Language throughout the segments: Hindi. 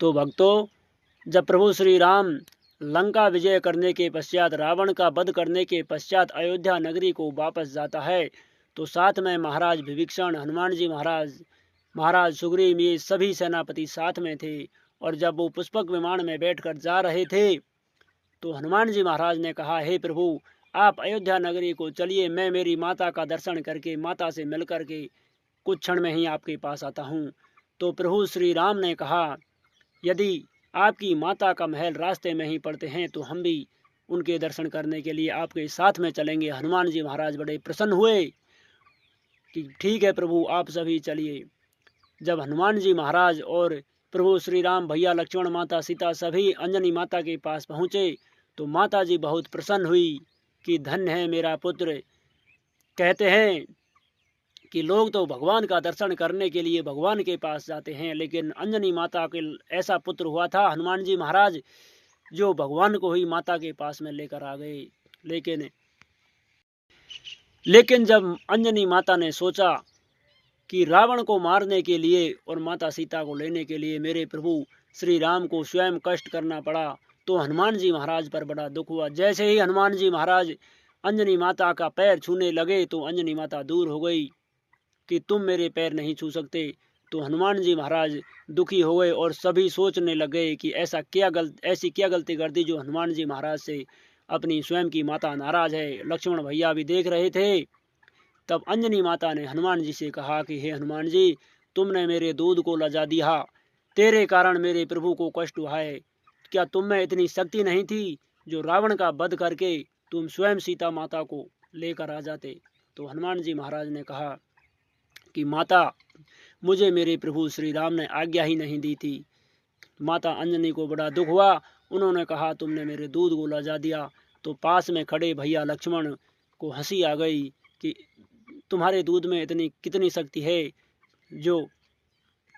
तो भक्तों, जब प्रभु श्री राम लंका विजय करने के पश्चात, रावण का वध करने के पश्चात अयोध्या नगरी को वापस जाता है, तो साथ में महाराज विभीषण, हनुमान जी महाराज, महाराज सुग्रीव, ये सभी सेनापति साथ में थे। और जब वो पुष्पक विमान में बैठकर जा रहे थे, तो हनुमान जी महाराज ने कहा, हे प्रभु, आप अयोध्या नगरी को चलिए, मैं मेरी माता का दर्शन करके, माता से मिल करके कुछ क्षण में ही आपके पास आता हूँ। तो प्रभु श्री राम ने कहा, यदि आपकी माता का महल रास्ते में ही पड़ते हैं तो हम भी उनके दर्शन करने के लिए आपके साथ में चलेंगे। हनुमान जी महाराज बड़े प्रसन्न हुए कि ठीक है प्रभु, आप सभी चलिए। जब हनुमान जी महाराज और प्रभु श्री राम, भैया लक्ष्मण, माता सीता सभी अंजनी माता के पास पहुँचे, तो माता जी बहुत प्रसन्न हुई कि धन्य है मेरा पुत्र। कहते हैं कि लोग तो भगवान का दर्शन करने के लिए भगवान के पास जाते हैं, लेकिन अंजनी माता के ऐसा पुत्र हुआ था हनुमान जी महाराज, जो भगवान को ही माता के पास में लेकर आ गए। लेकिन जब अंजनी माता ने सोचा कि रावण को मारने के लिए और माता सीता को लेने के लिए मेरे प्रभु श्री राम को स्वयं कष्ट करना पड़ा, तो हनुमान जी महाराज पर बड़ा दुख हुआ। जैसे ही हनुमान जी महाराज अंजनी माता का पैर छूने लगे, तो अंजनी माता दूर हो गई कि तुम मेरे पैर नहीं छू सकते। तो हनुमान जी महाराज दुखी हो गए और सभी सोचने लगे कि ऐसी क्या गलती कर दी जो हनुमान जी महाराज से अपनी स्वयं की माता नाराज है। लक्ष्मण भैया भी देख रहे थे। तब अंजनी माता ने हनुमान जी से कहा कि हे हनुमान जी, तुमने मेरे दूध को लजा दिया, तेरे कारण मेरे प्रभु को कष्ट हुआ है। क्या तुम में इतनी शक्ति नहीं थी जो रावण का वध करके तुम स्वयं सीता माता को लेकर आ जाते? तो हनुमान जी महाराज ने कहा कि माता, मुझे मेरे प्रभु श्री राम ने आज्ञा ही नहीं दी थी। माता अंजनी को बड़ा दुख हुआ। उन्होंने कहा, तुमने मेरे दूध को लजा दिया। तो पास में खड़े भैया लक्ष्मण को हंसी आ गई कि तुम्हारे दूध में इतनी कितनी शक्ति है जो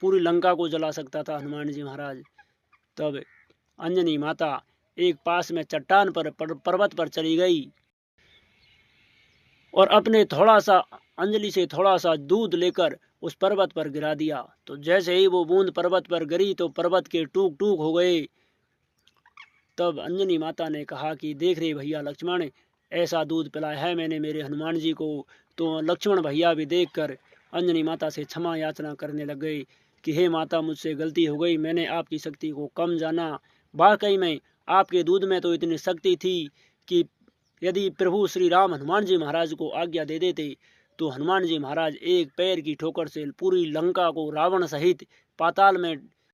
पूरी लंका को जला सकता था हनुमान जी महाराज। तब अंजनी माता एक पास में चट्टान पर पर्वत पर चली गई और अपने थोड़ा सा अंजलि से थोड़ा सा दूध लेकर उस पर्वत पर गिरा दिया। तो जैसे ही वो बूंद पर्वत पर गिरी तो पर्वत के टूक टूक हो गए। तब अंजनी माता ने कहा कि देख रहे भैया लक्ष्मण, ऐसा दूध पिलाया है मैंने मेरे हनुमान जी को। तो लक्ष्मण भैया भी देखकर अंजनी माता से क्षमा याचना करने लग गए कि हे माता, मुझसे गलती हो गई, मैंने आपकी शक्ति को कम जाना। वाकई में आपके दूध में तो इतनी शक्ति थी कि यदि प्रभु श्री राम हनुमान जी महाराज को आज्ञा दे देते तो हनुमान जी महाराज एक पैर की ठोकर से पूरी लंका को रावण सहित पाताल में